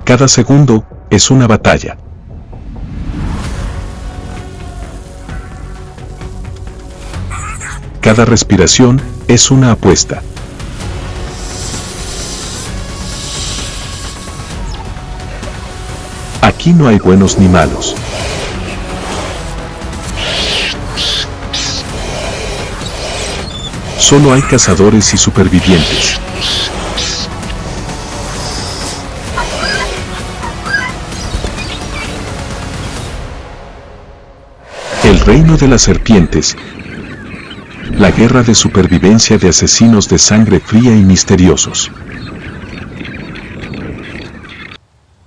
Cada segundo es una batalla. Cada respiración es una apuesta. Aquí no hay buenos ni malos. Solo hay cazadores y supervivientes. El reino de las serpientes. La guerra de supervivencia de asesinos de sangre fría y misteriosos.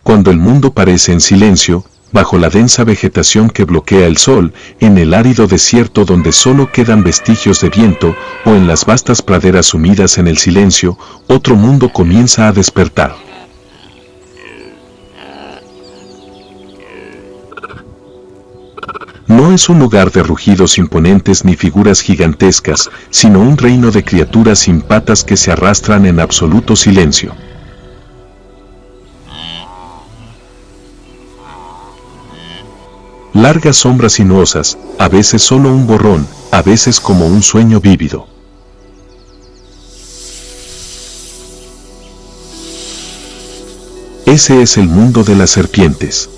Cuando el mundo parece en silencio, bajo la densa vegetación que bloquea el sol, en el árido desierto donde solo quedan vestigios de viento, o en las vastas praderas sumidas en el silencio, otro mundo comienza a despertar. No es un lugar de rugidos imponentes ni figuras gigantescas, sino un reino de criaturas sin patas que se arrastran en absoluto silencio. Largas sombras sinuosas, a veces solo un borrón, a veces como un sueño vívido. Ese es el mundo de las serpientes.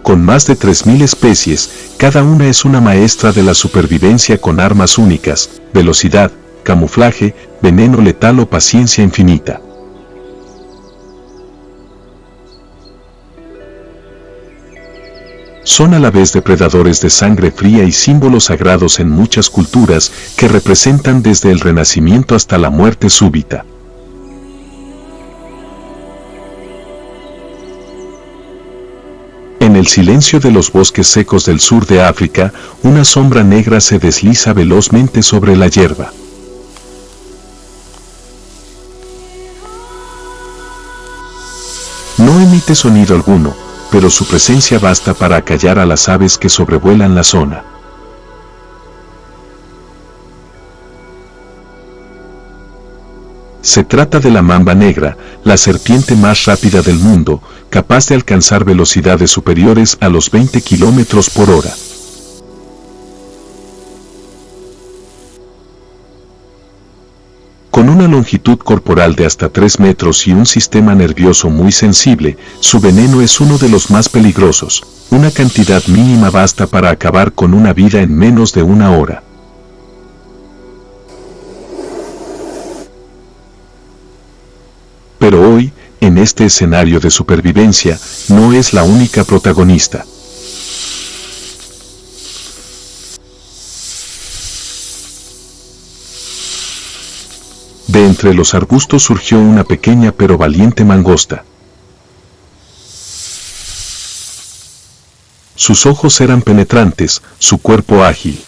Con más de 3000 especies, cada una es una maestra de la supervivencia con armas únicas, velocidad, camuflaje, veneno letal o paciencia infinita. Son a la vez depredadores de sangre fría y símbolos sagrados en muchas culturas que representan desde el renacimiento hasta la muerte súbita. En el silencio de los bosques secos del sur de África, una sombra negra se desliza velozmente sobre la hierba. No emite sonido alguno, pero su presencia basta para acallar a las aves que sobrevuelan la zona. Se trata de la mamba negra, la serpiente más rápida del mundo, capaz de alcanzar velocidades superiores a los 20 kilómetros por hora. Con una longitud corporal de hasta 3 metros y un sistema nervioso muy sensible, su veneno es uno de los más peligrosos. Una cantidad mínima basta para acabar con una vida en menos de una hora. Pero hoy, en este escenario de supervivencia, no es la única protagonista. De entre los arbustos surgió una pequeña pero valiente mangosta. Sus ojos eran penetrantes, su cuerpo ágil.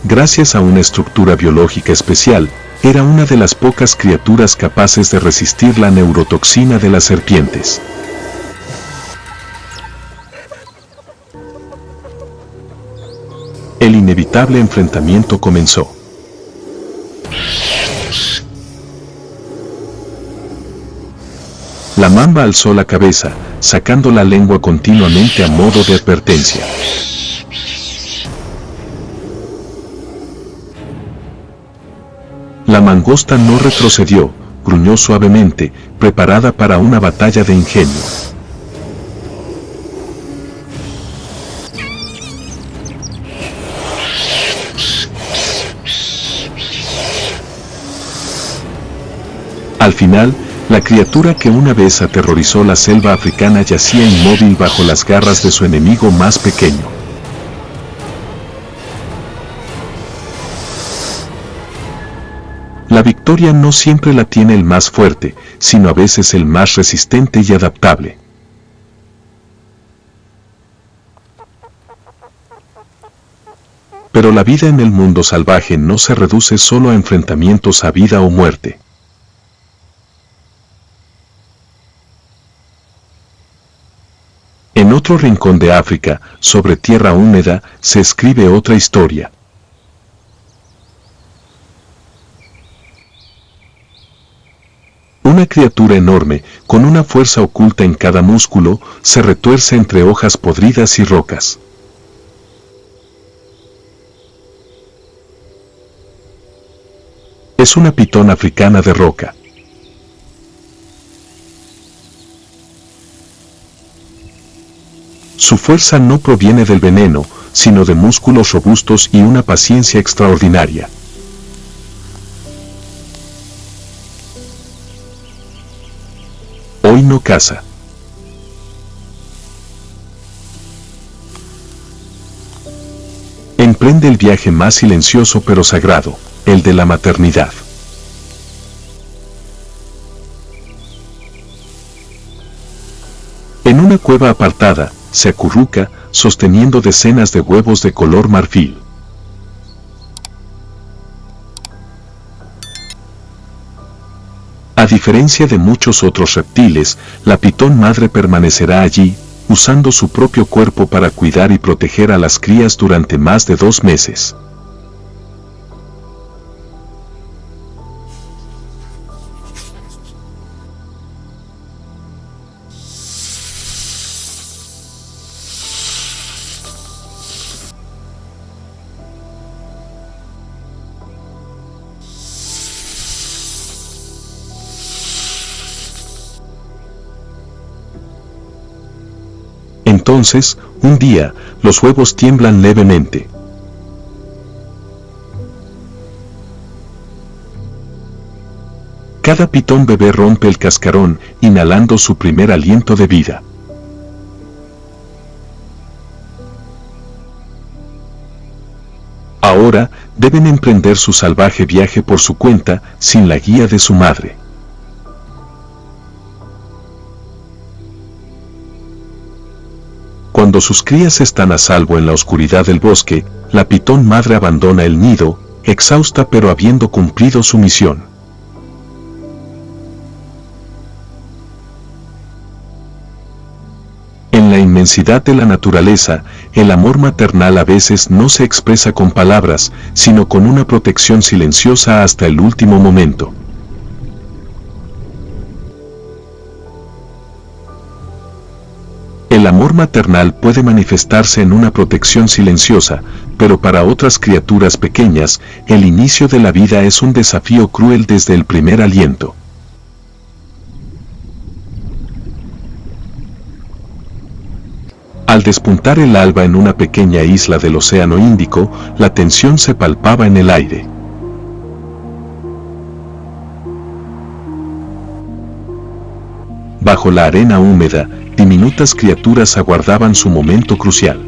Gracias a una estructura biológica especial, era una de las pocas criaturas capaces de resistir la neurotoxina de las serpientes. El inevitable enfrentamiento comenzó. La mamba alzó la cabeza, sacando la lengua continuamente a modo de advertencia. La mangosta no retrocedió, gruñó suavemente, preparada para una batalla de ingenio. Al final, la criatura que una vez aterrorizó la selva africana yacía inmóvil bajo las garras de su enemigo más pequeño. La victoria no siempre la tiene el más fuerte, sino a veces el más resistente y adaptable. Pero la vida en el mundo salvaje no se reduce solo a enfrentamientos a vida o muerte. En otro rincón de África, sobre tierra húmeda, se escribe otra historia. Una criatura enorme, con una fuerza oculta en cada músculo, se retuerce entre hojas podridas y rocas. Es una pitón africana de roca. Su fuerza no proviene del veneno, sino de músculos robustos y una paciencia extraordinaria. Hoy no caza. Emprende el viaje más silencioso pero sagrado, el de la maternidad. En una cueva apartada, se acurruca, sosteniendo decenas de huevos de color marfil. A diferencia de muchos otros reptiles, la pitón madre permanecerá allí, usando su propio cuerpo para cuidar y proteger a las crías durante más de 2 meses. Entonces, un día, los huevos tiemblan levemente. Cada pitón bebé rompe el cascarón, inhalando su primer aliento de vida. Ahora, deben emprender su salvaje viaje por su cuenta, sin la guía de su madre. Cuando sus crías están a salvo en la oscuridad del bosque, la pitón madre abandona el nido, exhausta pero habiendo cumplido su misión. En la inmensidad de la naturaleza, el amor maternal a veces no se expresa con palabras, sino con una protección silenciosa hasta el último momento. El amor maternal puede manifestarse en una protección silenciosa, pero para otras criaturas pequeñas, el inicio de la vida es un desafío cruel desde el primer aliento. Al despuntar el alba en una pequeña isla del Océano Índico, la tensión se palpaba en el aire. Bajo la arena húmeda, diminutas criaturas aguardaban su momento crucial.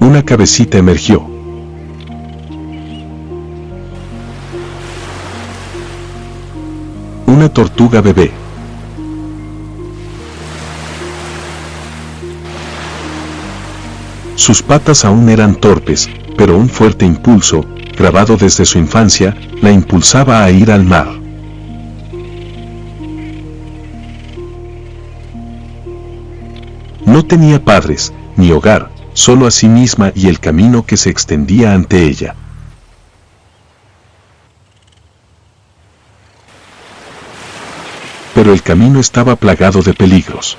Una cabecita emergió. Una tortuga bebé. Sus patas aún eran torpes, pero un fuerte impulso, grabado desde su infancia, la impulsaba a ir al mar. No tenía padres, ni hogar, solo a sí misma y el camino que se extendía ante ella. Pero el camino estaba plagado de peligros.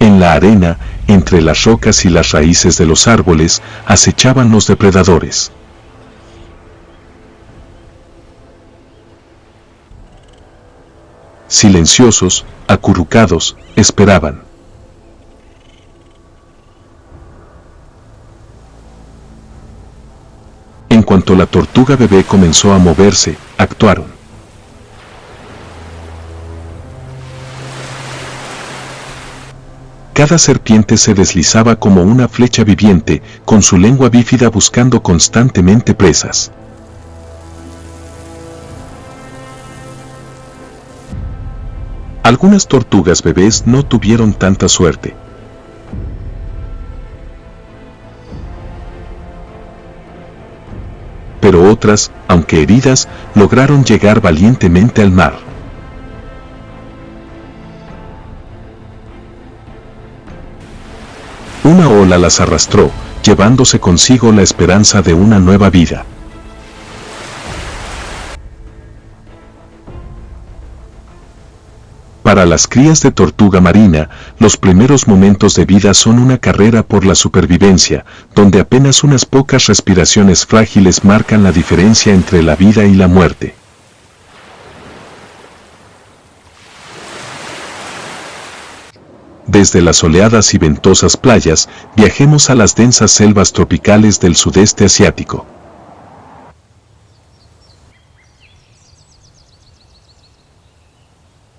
En la arena, entre las rocas y las raíces de los árboles, acechaban los depredadores. Silenciosos, acurrucados, esperaban. En cuanto la tortuga bebé comenzó a moverse, actuaron. Cada serpiente se deslizaba como una flecha viviente, con su lengua bífida buscando constantemente presas. Algunas tortugas bebés no tuvieron tanta suerte. otras, aunque heridas, lograron llegar valientemente al mar. Una ola las arrastró, llevándose consigo la esperanza de una nueva vida. Para las crías de tortuga marina, los primeros momentos de vida son una carrera por la supervivencia, donde apenas unas pocas respiraciones frágiles marcan la diferencia entre la vida y la muerte. Desde las soleadas y ventosas playas, viajemos a las densas selvas tropicales del sudeste asiático.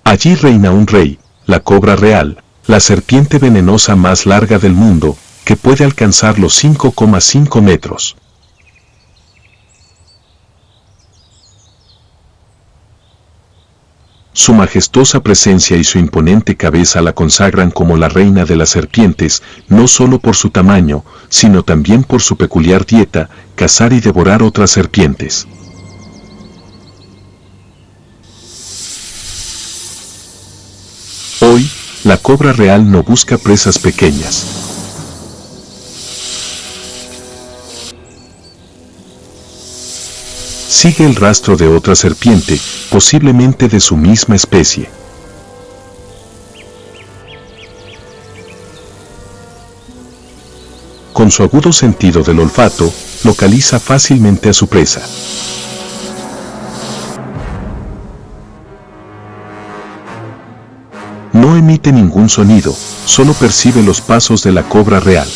Allí reina un rey, la cobra real, la serpiente venenosa más larga del mundo, que puede alcanzar los 5,5 metros. Su majestuosa presencia y su imponente cabeza la consagran como la reina de las serpientes, no solo por su tamaño, sino también por su peculiar dieta, cazar y devorar otras serpientes. Hoy, la cobra real no busca presas pequeñas. Sigue el rastro de otra serpiente, posiblemente de su misma especie. Con su agudo sentido del olfato, localiza fácilmente a su presa. No emite ningún sonido, solo percibe los pasos de la cobra real.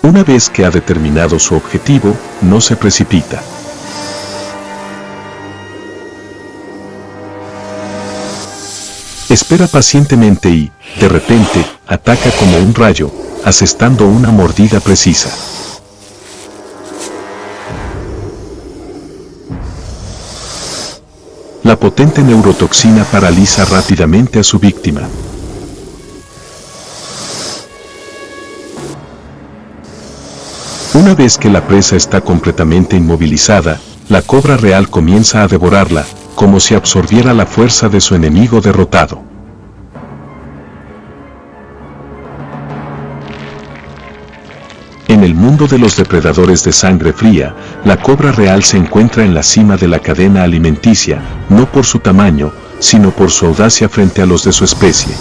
Una vez que ha determinado su objetivo, no se precipita. Espera pacientemente y, de repente, ataca como un rayo, asestando una mordida precisa. La potente neurotoxina paraliza rápidamente a su víctima. Una vez que la presa está completamente inmovilizada, la cobra real comienza a devorarla, como si absorbiera la fuerza de su enemigo derrotado. En el mundo de los depredadores de sangre fría, la cobra real se encuentra en la cima de la cadena alimenticia, no por su tamaño, sino por su audacia frente a los de su especie.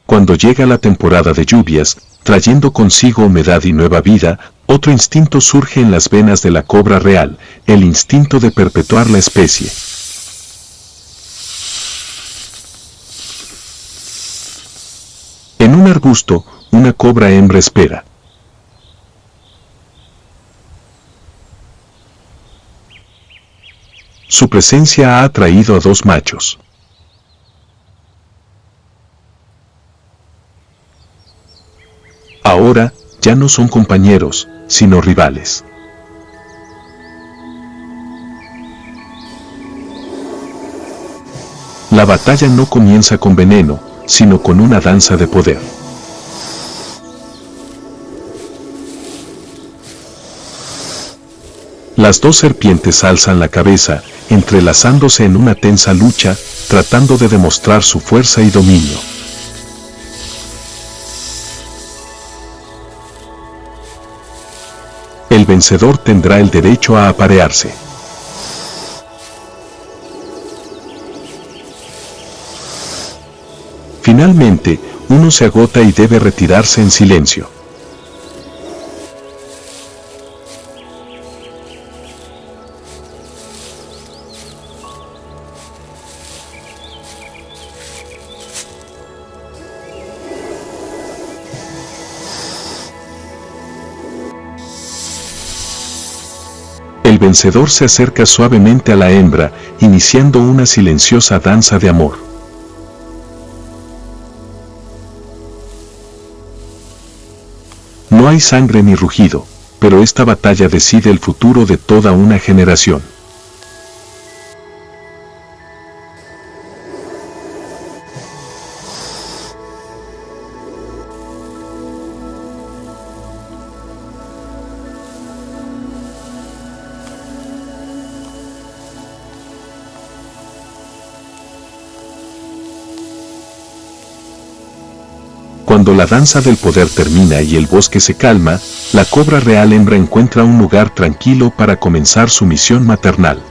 Cuando llega la temporada de lluvias, trayendo consigo humedad y nueva vida, otro instinto surge en las venas de la cobra real, el instinto de perpetuar la especie. En un arbusto, una cobra hembra espera. Su presencia ha atraído a dos machos. Ahora, ya no son compañeros, sino rivales. La batalla no comienza con veneno, sino con una danza de poder. Las dos serpientes alzan la cabeza, entrelazándose en una tensa lucha, tratando de demostrar su fuerza y dominio. El vencedor tendrá el derecho a aparearse. Finalmente, uno se agota y debe retirarse en silencio. El vencedor se acerca suavemente a la hembra, iniciando una silenciosa danza de amor. No hay sangre ni rugido, pero esta batalla decide el futuro de toda una generación. Cuando la danza del poder termina y el bosque se calma, la cobra real hembra encuentra un lugar tranquilo para comenzar su misión maternal.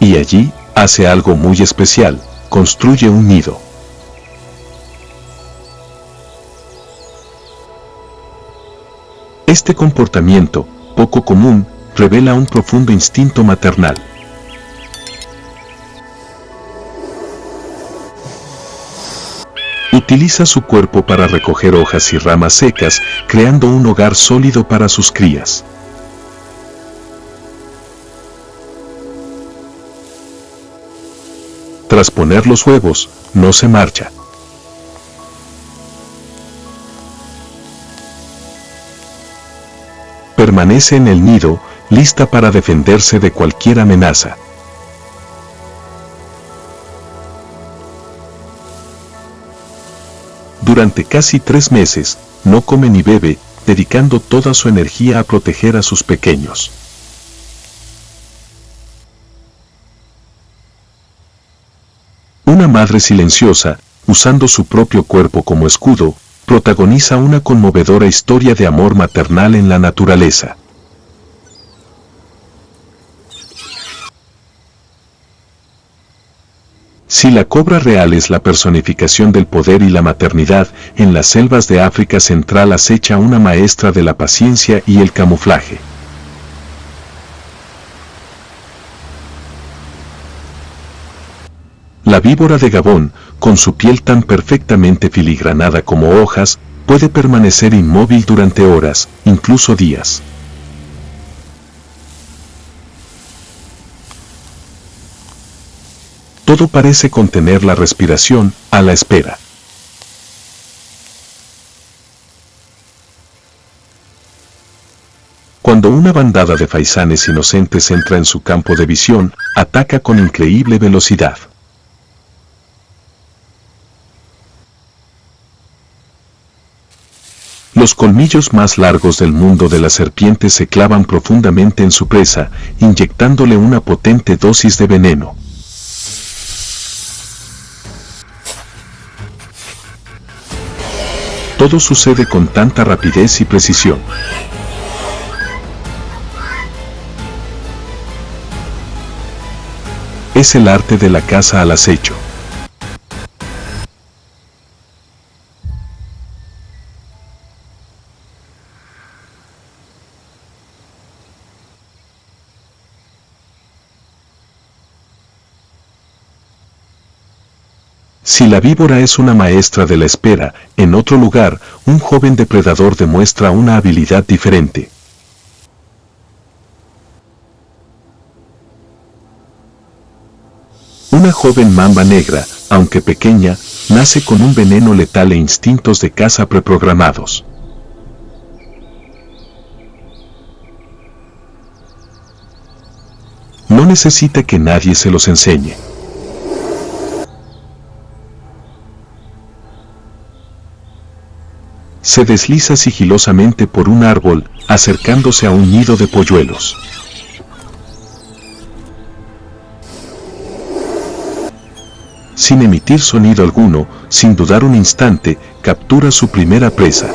Y allí, hace algo muy especial, construye un nido. Este comportamiento, poco común, revela un profundo instinto maternal. Utiliza su cuerpo para recoger hojas y ramas secas, creando un hogar sólido para sus crías. Tras poner los huevos, no se marcha. Permanece en el nido, lista para defenderse de cualquier amenaza. Durante casi 3 meses, no come ni bebe, dedicando toda su energía a proteger a sus pequeños. Una madre silenciosa, usando su propio cuerpo como escudo, protagoniza una conmovedora historia de amor maternal en la naturaleza. Si la cobra real es la personificación del poder y la maternidad, en las selvas de África Central acecha una maestra de la paciencia y el camuflaje. La víbora de Gabón, con su piel tan perfectamente filigranada como hojas, puede permanecer inmóvil durante horas, incluso días. Todo parece contener la respiración, a la espera. Cuando una bandada de faisanes inocentes entra en su campo de visión, ataca con increíble velocidad. Los colmillos más largos del mundo de las serpientes se clavan profundamente en su presa, inyectándole una potente dosis de veneno. Todo sucede con tanta rapidez y precisión. Es el arte de la caza al acecho. Si la víbora es una maestra de la espera, en otro lugar, un joven depredador demuestra una habilidad diferente. Una joven mamba negra, aunque pequeña, nace con un veneno letal e instintos de caza preprogramados. No necesita que nadie se los enseñe. Se desliza sigilosamente por un árbol, acercándose a un nido de polluelos. Sin emitir sonido alguno, sin dudar un instante, captura su primera presa.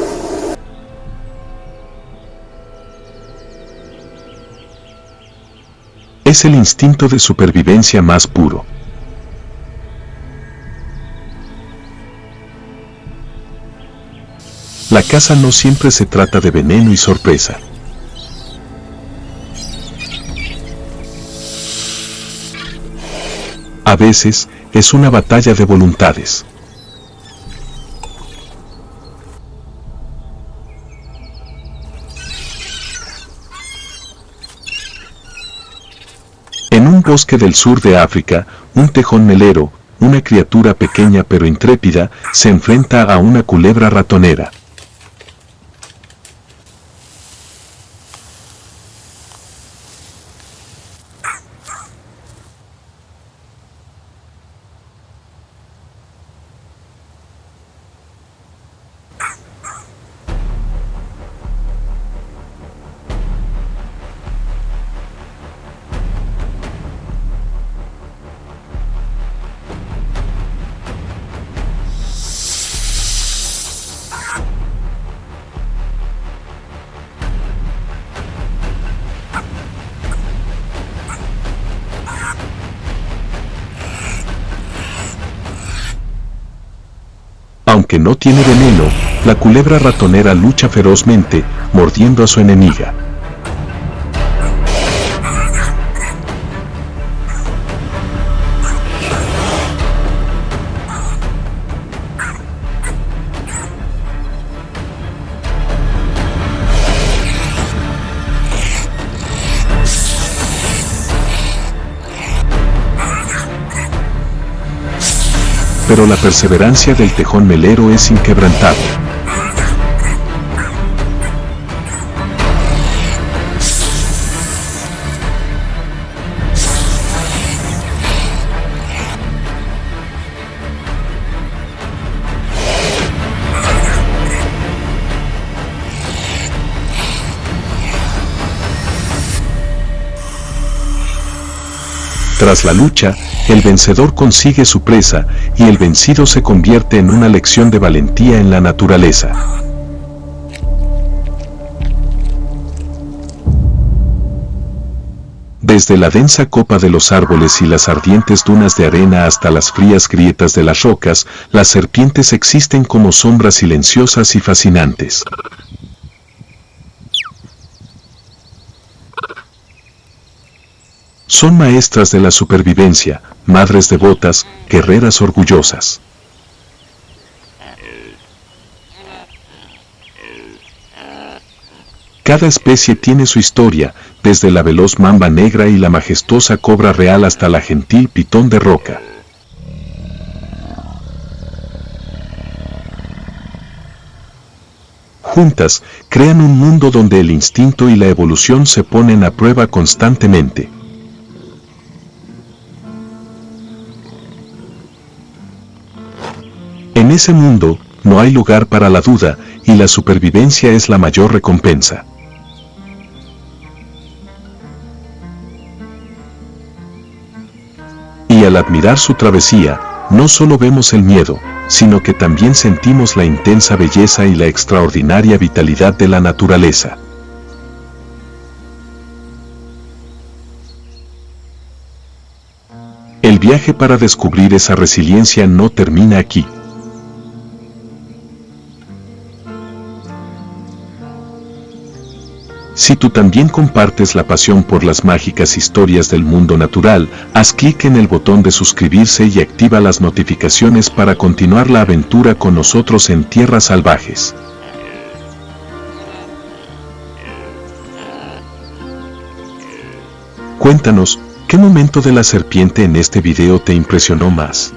Es el instinto de supervivencia más puro. La caza no siempre se trata de veneno y sorpresa. A veces, es una batalla de voluntades. En un bosque del sur de África, un tejón melero, una criatura pequeña pero intrépida se enfrenta a una culebra ratonera. Aunque no tiene veneno, la culebra ratonera lucha ferozmente, mordiendo a su enemiga. Pero la perseverancia del tejón melero es inquebrantable. Tras la lucha, el vencedor consigue su presa y el vencido se convierte en una lección de valentía en la naturaleza. Desde la densa copa de los árboles y las ardientes dunas de arena hasta las frías grietas de las rocas, las serpientes existen como sombras silenciosas y fascinantes. Son maestras de la supervivencia, madres devotas, guerreras orgullosas. Cada especie tiene su historia, desde la veloz mamba negra y la majestuosa cobra real hasta la gentil pitón de roca. Juntas, crean un mundo donde el instinto y la evolución se ponen a prueba constantemente. En ese mundo, no hay lugar para la duda, y la supervivencia es la mayor recompensa. Y al admirar su travesía, no solo vemos el miedo, sino que también sentimos la intensa belleza y la extraordinaria vitalidad de la naturaleza. El viaje para descubrir esa resiliencia no termina aquí. Si tú también compartes la pasión por las mágicas historias del mundo natural, haz clic en el botón de suscribirse y activa las notificaciones para continuar la aventura con nosotros en tierras salvajes. Cuéntanos, ¿qué momento de la serpiente en este video te impresionó más?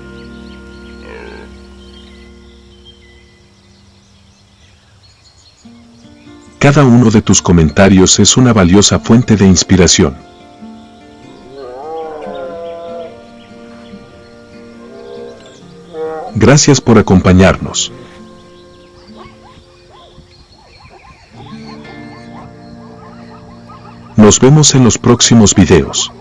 Cada uno de tus comentarios es una valiosa fuente de inspiración. Gracias por acompañarnos. Nos vemos en los próximos videos.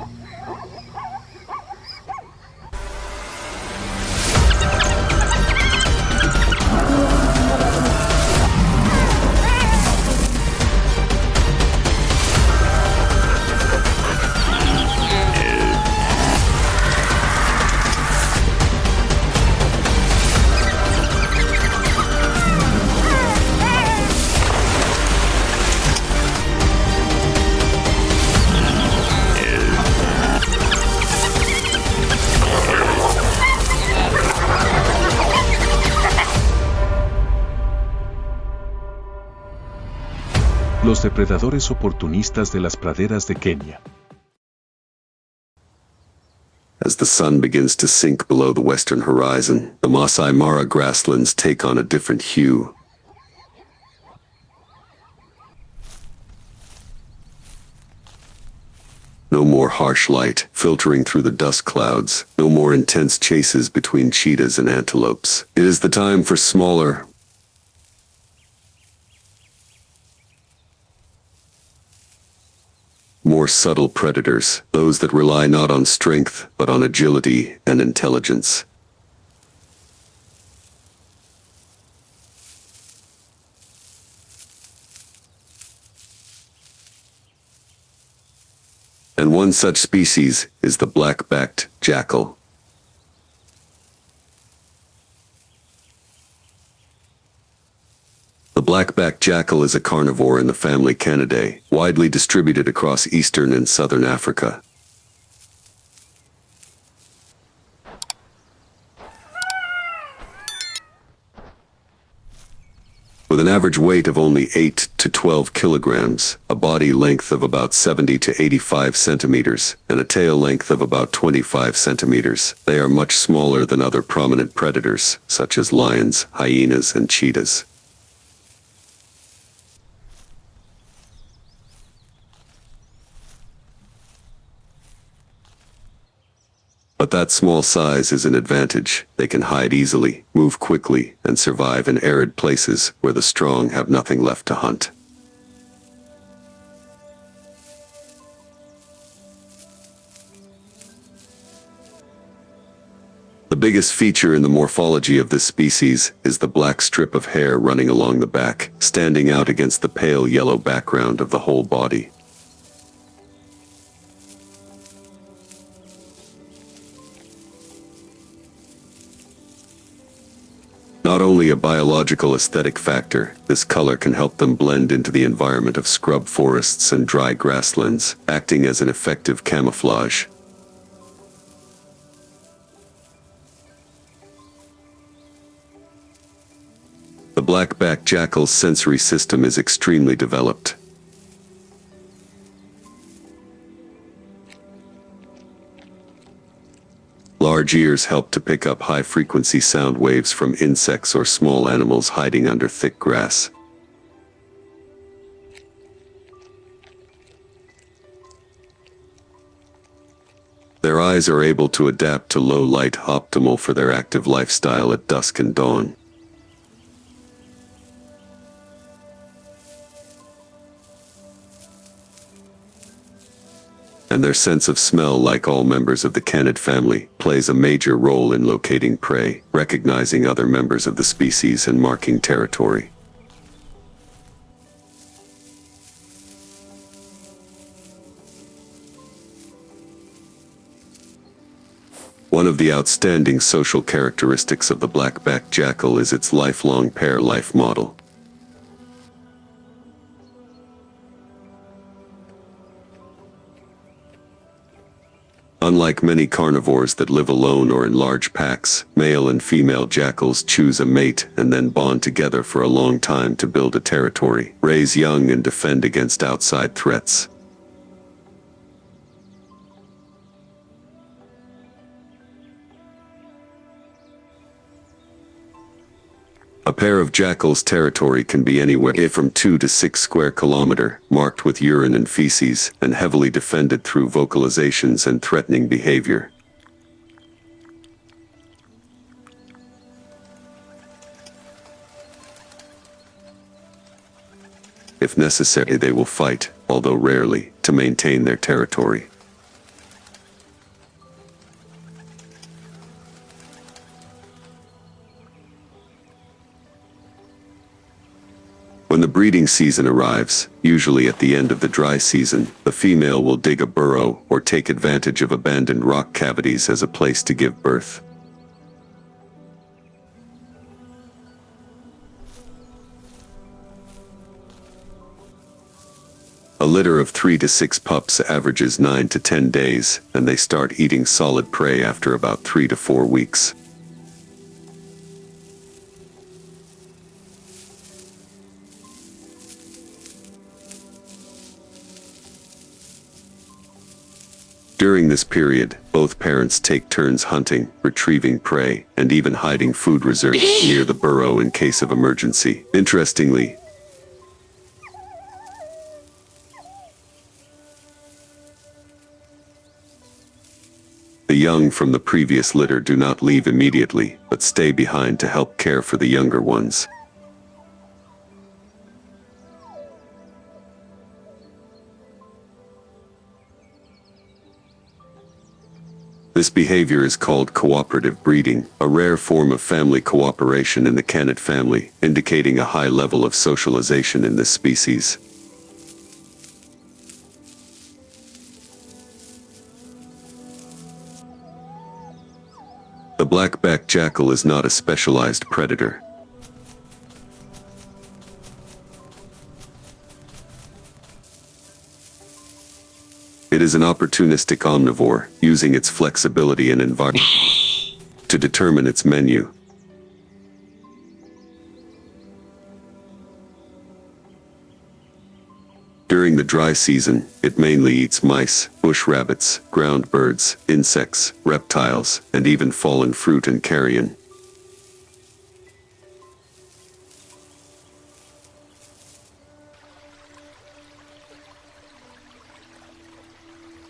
Los depredadores oportunistas de las praderas de Kenia. As the sun begins to sink below the western horizon, the Masai Mara grasslands take on a different hue. No more harsh light filtering through the dust clouds. No more intense chases between cheetahs and antelopes. It is the time for smaller, more subtle predators, those that rely not on strength, but on agility and intelligence. And one such species is the black-backed jackal. The black-backed jackal is a carnivore in the family Canidae, widely distributed across eastern and southern Africa. With an average weight of only 8 to 12 kilograms, a body length of about 70 to 85 centimeters, and a tail length of about 25 centimeters, they are much smaller than other prominent predators, such as lions, hyenas, and cheetahs. But that small size is an advantage. They can hide easily, move quickly, and survive in arid places where the strong have nothing left to hunt. The biggest feature in the morphology of this species is the black strip of hair running along the back, standing out against the pale yellow background of the whole body. Not only a biological aesthetic factor, this color can help them blend into the environment of scrub forests and dry grasslands, acting as an effective camouflage. The black-backed jackal's sensory system is extremely developed. Large ears help to pick up high-frequency sound waves from insects or small animals hiding under thick grass. Their eyes are able to adapt to low light, optimal for their active lifestyle at dusk and dawn. And their sense of smell, like all members of the canid family, plays a major role in locating prey, recognizing other members of the species, and marking territory. One of the outstanding social characteristics of the black-backed jackal is its lifelong pair life model. Unlike many carnivores that live alone or in large packs, male and female jackals choose a mate and then bond together for a long time to build a territory, raise young, and defend against outside threats. A pair of jackals' territory can be anywhere from 2 to 6 square kilometers, marked with urine and feces, and heavily defended through vocalizations and threatening behavior. If necessary, they will fight, although rarely, to maintain their territory. When the breeding season arrives, usually at the end of the dry season, the female will dig a burrow or take advantage of abandoned rock cavities as a place to give birth. A litter of 3 to 6 pups averages 9 to 10 days, and they start eating solid prey after about 3 to 4 weeks. During this period, both parents take turns hunting, retrieving prey, and even hiding food reserves near the burrow in case of emergency. Interestingly, the young from the previous litter do not leave immediately, but stay behind to help care for the younger ones. This behavior is called cooperative breeding, a rare form of family cooperation in the canid family, indicating a high level of socialization in this species. The black-backed jackal is not a specialized predator. It is an opportunistic omnivore, using its flexibility and environment to determine its menu. During the dry season, it mainly eats mice, bush rabbits, ground birds, insects, reptiles, and even fallen fruit and carrion.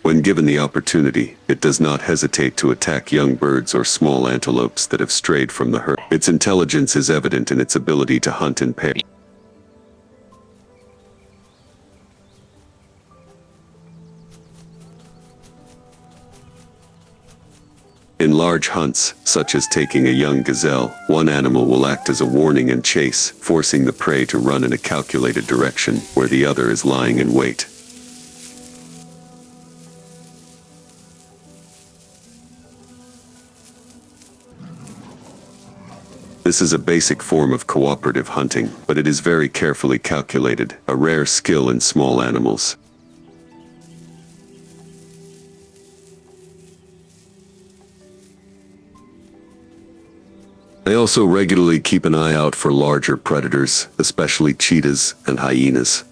When given the opportunity, it does not hesitate to attack young birds or small antelopes that have strayed from the herd. Its intelligence is evident in its ability to hunt in pairs. In large hunts, such as taking a young gazelle, one animal will act as a warning and chase, forcing the prey to run in a calculated direction, where the other is lying in wait. This is a basic form of cooperative hunting, but it is very carefully calculated, a rare skill in small animals. They also regularly keep an eye out for larger predators, especially cheetahs and hyenas.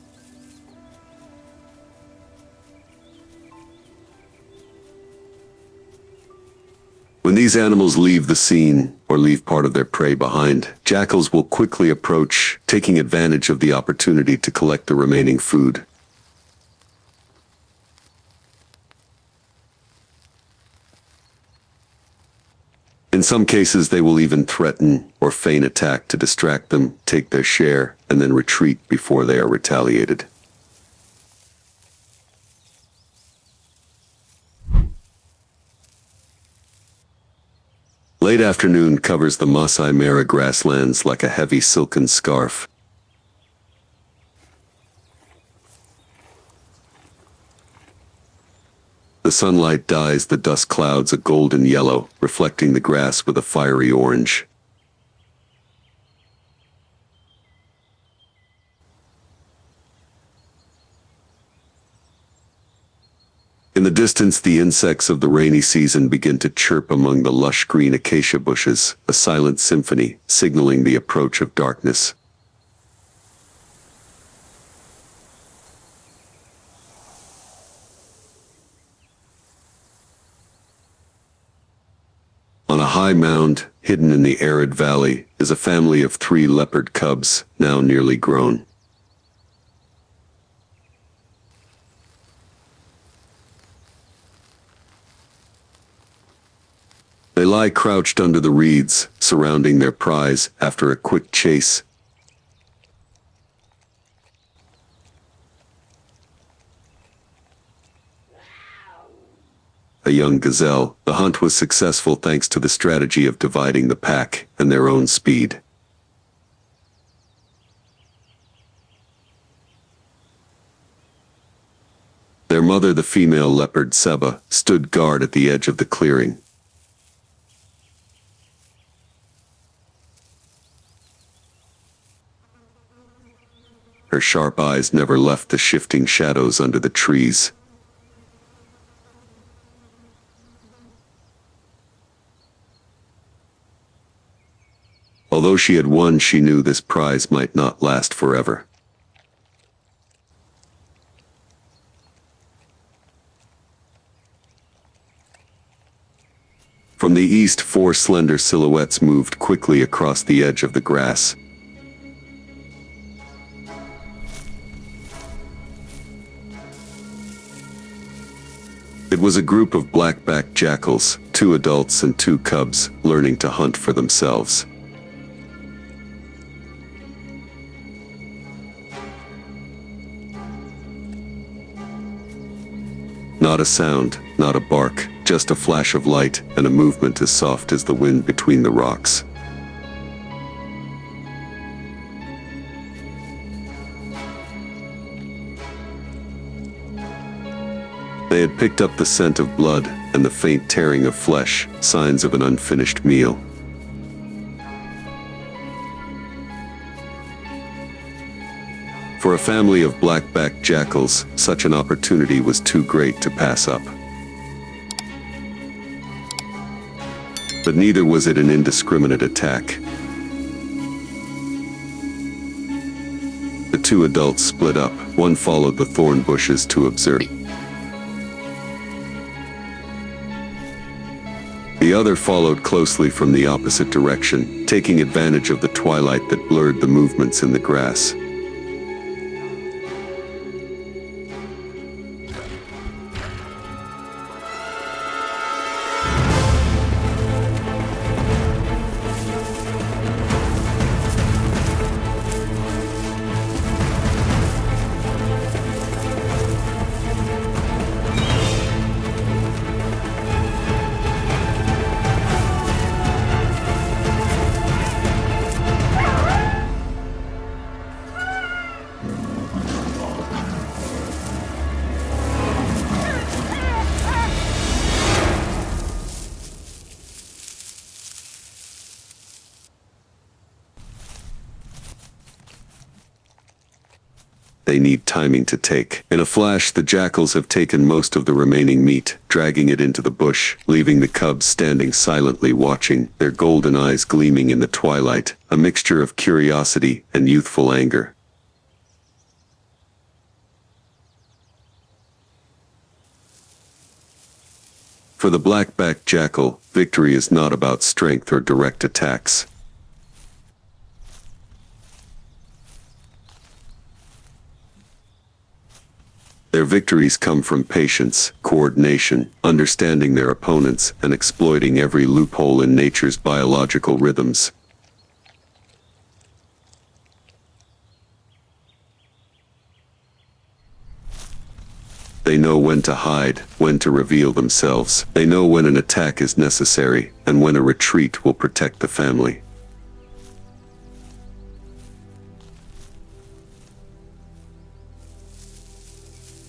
When these animals leave the scene, or leave part of their prey behind, jackals will quickly approach, taking advantage of the opportunity to collect the remaining food. In some cases, they will even threaten or feign attack to distract them, take their share, and then retreat before they are retaliated. Late afternoon covers the Masai Mara grasslands like a heavy silken scarf. The sunlight dyes the dust clouds a golden yellow, reflecting the grass with a fiery orange. In the distance, the insects of the rainy season begin to chirp among the lush green acacia bushes, a silent symphony, signaling the approach of darkness. On a high mound, hidden in the arid valley, is a family of 3 leopard cubs, now nearly grown. They lie crouched under the reeds, surrounding their prize after a quick chase. A young gazelle, the hunt was successful thanks to the strategy of dividing the pack and their own speed. Their mother, the female leopard Seba, stood guard at the edge of the clearing. Her sharp eyes never left the shifting shadows under the trees. Although she had won, she knew this prize might not last forever. From the east, four slender silhouettes moved quickly across the edge of the grass. It was a group of black-backed jackals, 2 adults and 2 cubs, learning to hunt for themselves. Not a sound, not a bark, just a flash of light and a movement as soft as the wind between the rocks. They had picked up the scent of blood and the faint tearing of flesh, signs of an unfinished meal. For a family of black-backed jackals, such an opportunity was too great to pass up. But neither was it an indiscriminate attack. The 2 adults split up. One followed the thorn bushes to observe. The other followed closely from the opposite direction, taking advantage of the twilight that blurred the movements in the grass. They need timing to take. In a flash, the jackals have taken most of the remaining meat, dragging it into the bush, leaving the cubs standing silently watching, their golden eyes gleaming in the twilight, a mixture of curiosity and youthful anger. For the black-backed jackal, victory is not about strength or direct attacks. Their victories come from patience, coordination, understanding their opponents, and exploiting every loophole in nature's biological rhythms. They know when to hide, when to reveal themselves. They know when an attack is necessary, and when a retreat will protect the family.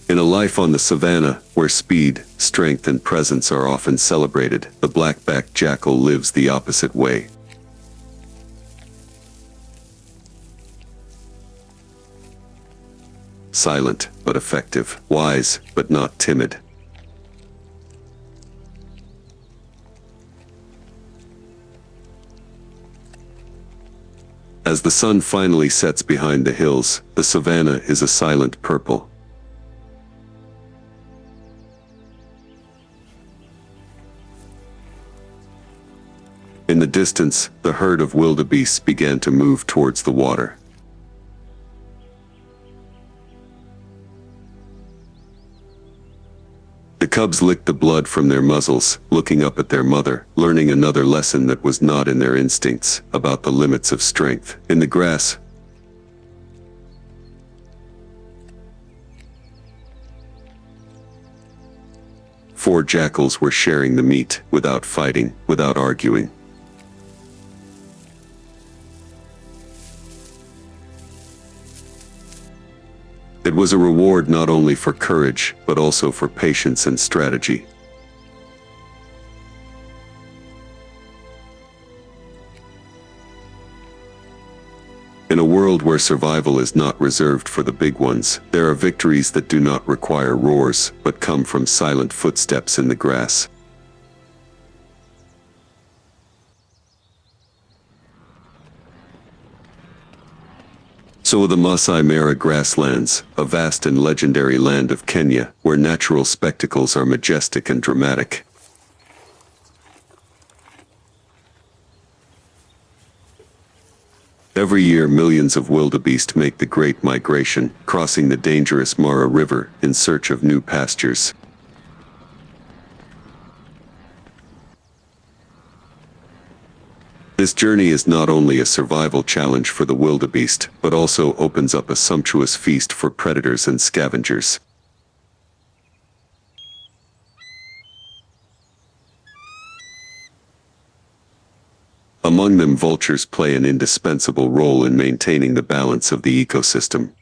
In a life on the savannah, where speed, strength, and presence are often celebrated, the black-backed jackal lives the opposite way. Silent, but effective. Wise, but not timid. As the sun finally sets behind the hills, the savannah is a silent purple. In the distance, the herd of wildebeests began to move towards the water. The cubs licked the blood from their muzzles, looking up at their mother, learning another lesson that was not in their instincts, about the limits of strength. In the grass, four jackals were sharing the meat, without fighting, without arguing. It was a reward not only for courage, but also for patience and strategy. In a world where survival is not reserved for the big ones, there are victories that do not require roars, but come from silent footsteps in the grass. So the Masai Mara grasslands, a vast and legendary land of Kenya, where natural spectacles are majestic and dramatic. Every year, millions of wildebeest make the Great Migration, crossing the dangerous Mara River in search of new pastures. This journey is not only a survival challenge for the wildebeest, but also opens up a sumptuous feast for predators and scavengers. Among them, vultures play an indispensable role in maintaining the balance of the ecosystem.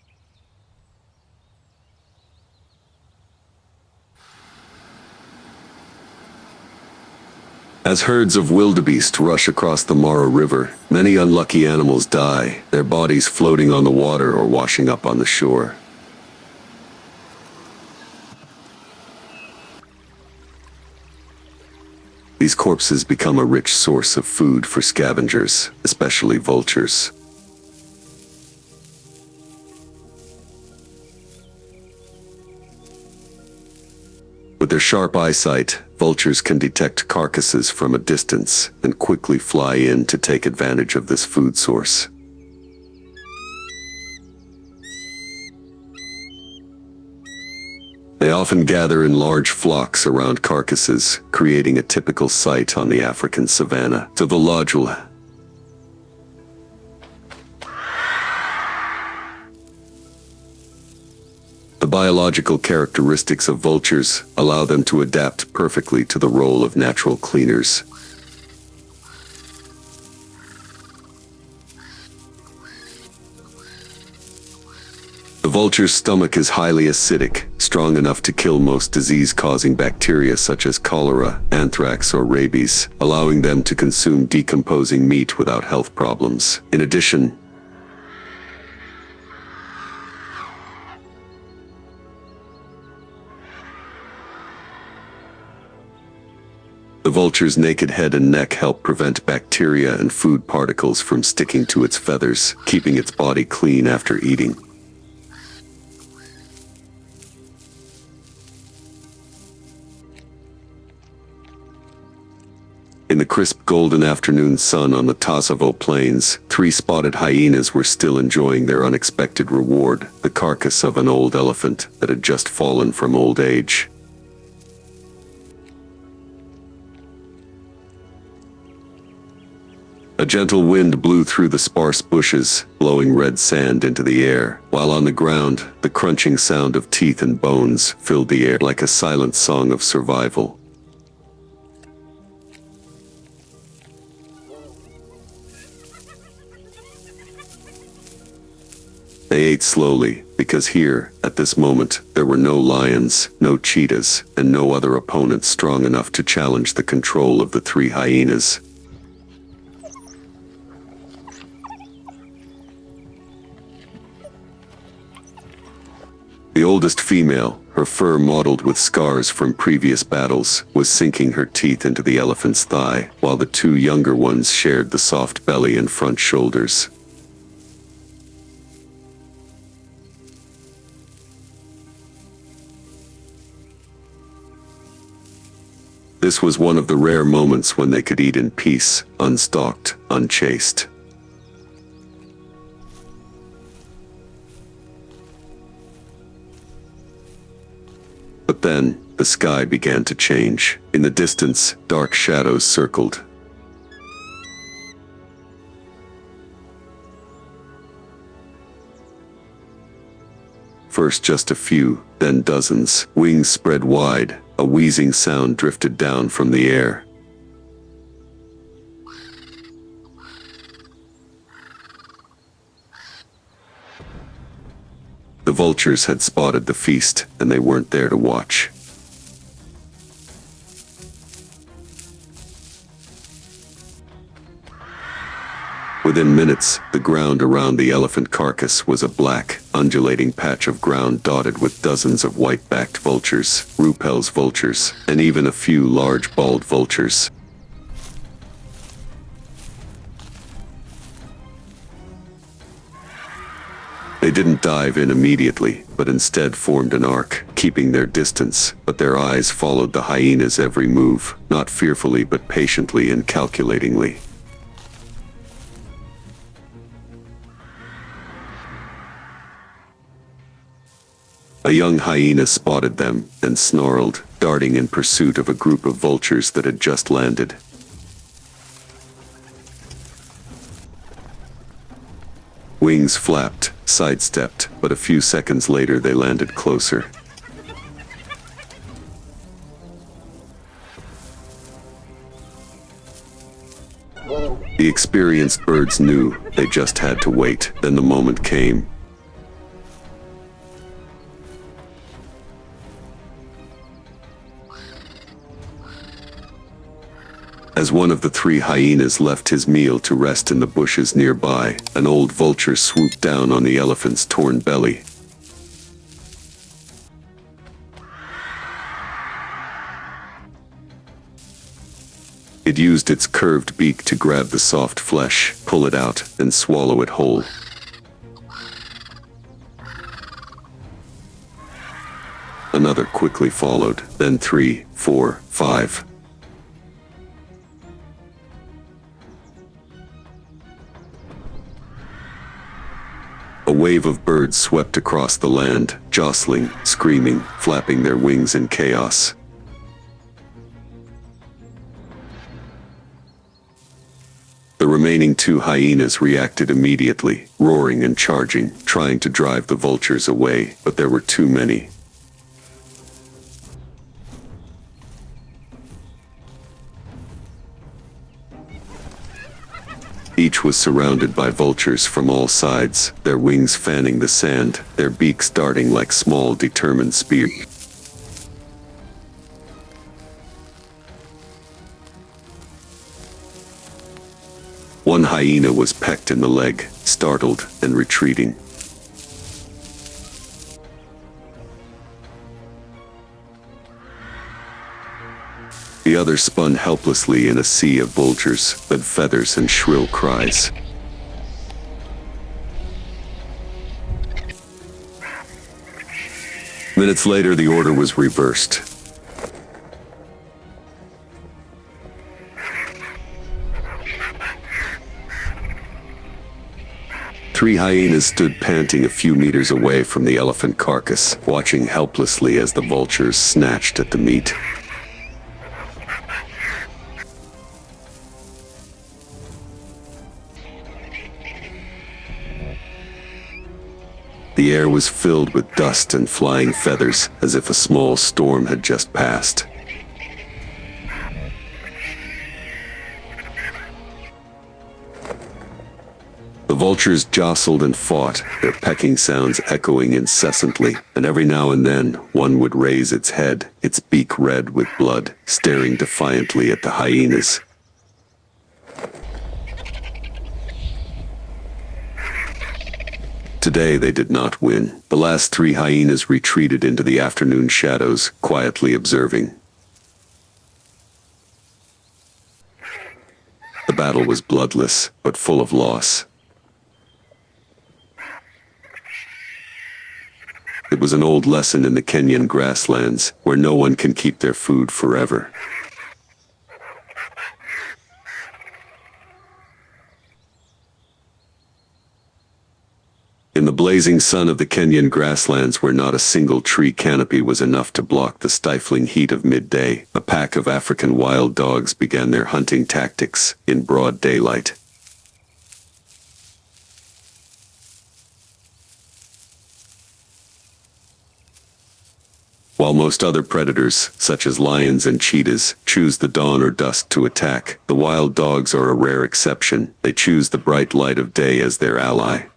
As herds of wildebeest rush across the Mara River, many unlucky animals die, their bodies floating on the water or washing up on the shore. These corpses become a rich source of food for scavengers, especially vultures. With their sharp eyesight, vultures can detect carcasses from a distance and quickly fly in to take advantage of this food source. They often gather in large flocks around carcasses, creating a typical sight on the African savanna. The biological characteristics of vultures allow them to adapt perfectly to the role of natural cleaners. The vulture's stomach is highly acidic, strong enough to kill most disease-causing bacteria such as cholera, anthrax, or rabies, allowing them to consume decomposing meat without health problems. In addition, the vulture's naked head and neck help prevent bacteria and food particles from sticking to its feathers, keeping its body clean after eating. In the crisp golden afternoon sun on the Tasavo Plains, 3 spotted hyenas were still enjoying their unexpected reward, the carcass of an old elephant that had just fallen from old age. A gentle wind blew through the sparse bushes, blowing red sand into the air, while on the ground, the crunching sound of teeth and bones filled the air like a silent song of survival. They ate slowly, because here, at this moment, there were no lions, no cheetahs, and no other opponents strong enough to challenge the control of the 3 hyenas. The oldest female, her fur mottled with scars from previous battles, was sinking her teeth into the elephant's thigh, while the 2 younger ones shared the soft belly and front shoulders. This was one of the rare moments when they could eat in peace, unstalked, unchased. But then, the sky began to change. In the distance, dark shadows circled. First just a few, then dozens. Wings spread wide, a wheezing sound drifted down from the air. The vultures had spotted the feast, and they weren't there to watch. Within minutes, the ground around the elephant carcass was a black, undulating patch of ground dotted with dozens of white-backed vultures, Ruppel's vultures, and even a few large bald vultures. They didn't dive in immediately, but instead formed an arc, keeping their distance, but their eyes followed the hyena's every move, not fearfully but patiently and calculatingly. A young hyena spotted them and snarled, darting in pursuit of a group of vultures that had just landed. Wings flapped, sidestepped, but a few seconds later they landed closer. The experienced birds knew they just had to wait. Then the moment came. As one of the three hyenas left his meal to rest in the bushes nearby, an old vulture swooped down on the elephant's torn belly. It used its curved beak to grab the soft flesh, pull it out, and swallow it whole. Another quickly followed, then 3, 4, 5. A wave of birds swept across the land, jostling, screaming, flapping their wings in chaos. The remaining two hyenas reacted immediately, roaring and charging, trying to drive the vultures away, but there were too many. Each was surrounded by vultures from all sides, their wings fanning the sand, their beaks darting like small, determined spears. One hyena was pecked in the leg, startled and retreating. The other spun helplessly in a sea of vultures, fed feathers and shrill cries. Minutes later, the order was reversed. Three hyenas stood panting a few meters away from the elephant carcass, watching helplessly as the vultures snatched at the meat. The air was filled with dust and flying feathers, as if a small storm had just passed. The vultures jostled and fought, their pecking sounds echoing incessantly, and every now and then one would raise its head, its beak red with blood, staring defiantly at the hyenas. Today they did not win. The last three hyenas retreated into the afternoon shadows, quietly observing. The battle was bloodless, but full of loss. It was an old lesson in the Kenyan grasslands, where no one can keep their food forever. In the blazing sun of the Kenyan grasslands, where not a single tree canopy was enough to block the stifling heat of midday, a pack of African wild dogs began their hunting tactics in broad daylight. While most other predators, such as lions and cheetahs, choose the dawn or dusk to attack, the wild dogs are a rare exception. They choose the bright light of day as their ally.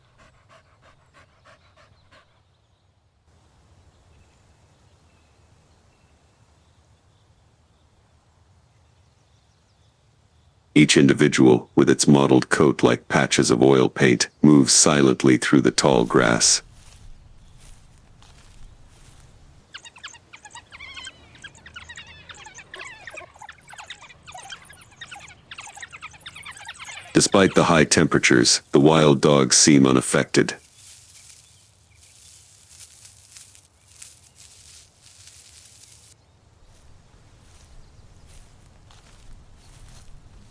Each individual, with its mottled coat like patches of oil paint, moves silently through the tall grass. Despite the high temperatures, the wild dogs seem unaffected.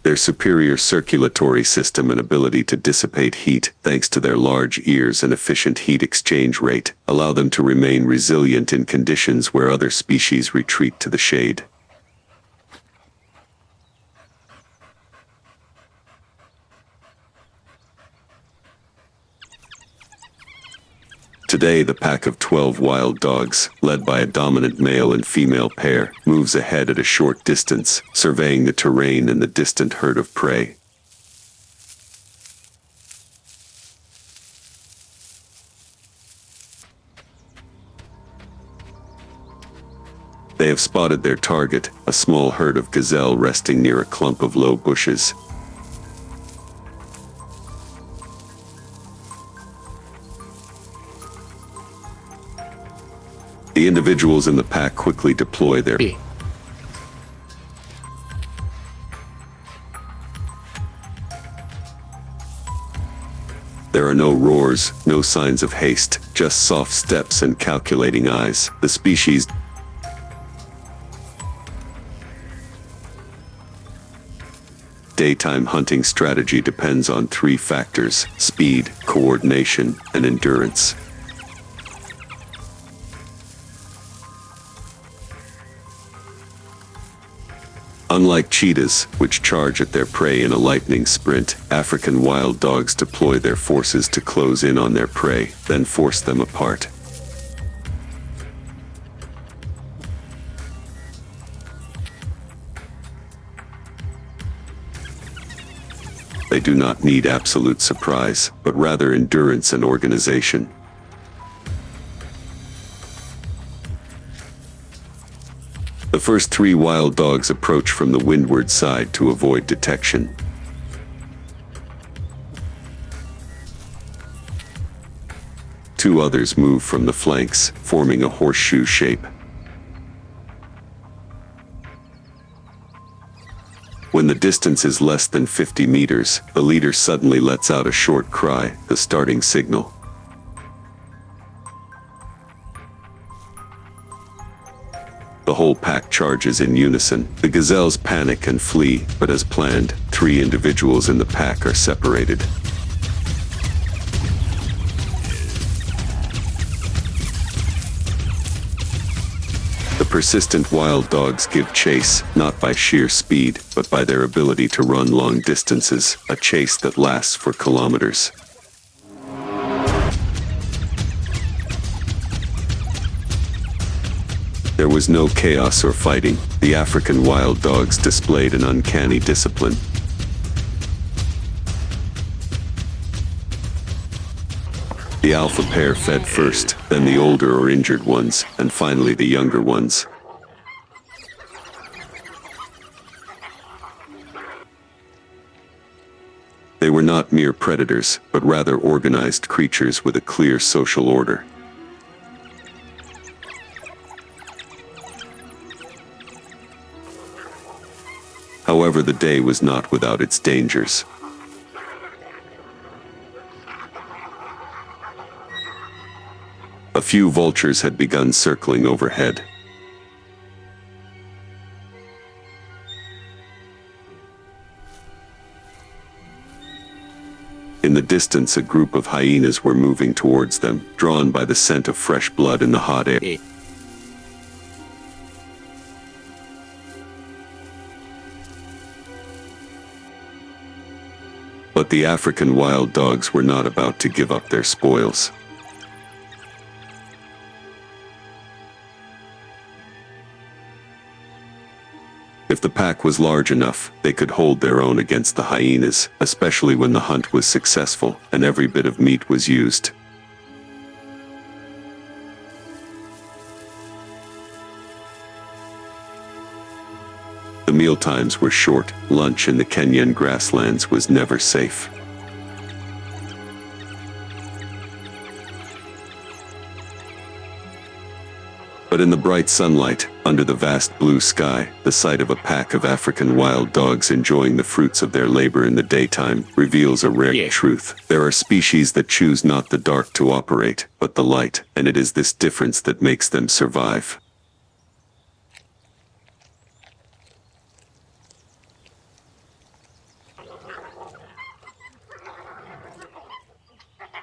Their superior circulatory system and ability to dissipate heat, thanks to their large ears and efficient heat exchange rate, allow them to remain resilient in conditions where other species retreat to the shade. Today, the pack of 12 wild dogs, led by a dominant male and female pair, moves ahead at a short distance, surveying the terrain and the distant herd of prey. They have spotted their target, a small herd of gazelle resting near a clump of low bushes. The individuals in the pack quickly deploy their There are no roars, no signs of haste, just soft steps and calculating eyes. The species daytime hunting strategy depends on 3 factors: speed, coordination, and endurance. Unlike cheetahs, which charge at their prey in a lightning sprint, African wild dogs deploy their forces to close in on their prey, then force them apart. They do not need absolute surprise, but rather endurance and organization. The first 3 wild dogs approach from the windward side to avoid detection. Two others move from the flanks, forming a horseshoe shape. When the distance is less than 50 meters, the leader suddenly lets out a short cry, the starting signal. The whole pack charges in unison. The gazelles panic and flee, but as planned, 3 individuals in the pack are separated. The persistent wild dogs give chase, not by sheer speed, but by their ability to run long distances, a chase that lasts for kilometers. There was no chaos or fighting. The African wild dogs displayed an uncanny discipline. The alpha pair fed first, then the older or injured ones, and finally the younger ones. They were not mere predators, but rather organized creatures with a clear social order. However, the day was not without its dangers. A few vultures had begun circling overhead. In the distance, a group of hyenas were moving towards them, drawn by the scent of fresh blood in the hot air. But the African wild dogs were not about to give up their spoils. If the pack was large enough, they could hold their own against the hyenas, especially when the hunt was successful and every bit of meat was used. The mealtimes were short. Lunch in the Kenyan grasslands was never safe. But in the bright sunlight, under the vast blue sky, the sight of a pack of African wild dogs enjoying the fruits of their labor in the daytime reveals a rare truth. There are species that choose not the dark to operate, but the light, and it is this difference that makes them survive.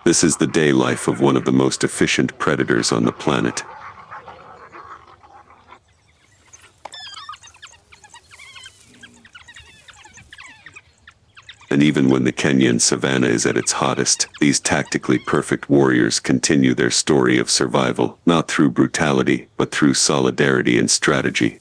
This is the day life of one of the most efficient predators on the planet. And even when the Kenyan savannah is at its hottest, these tactically perfect warriors continue their story of survival, not through brutality, but through solidarity and strategy.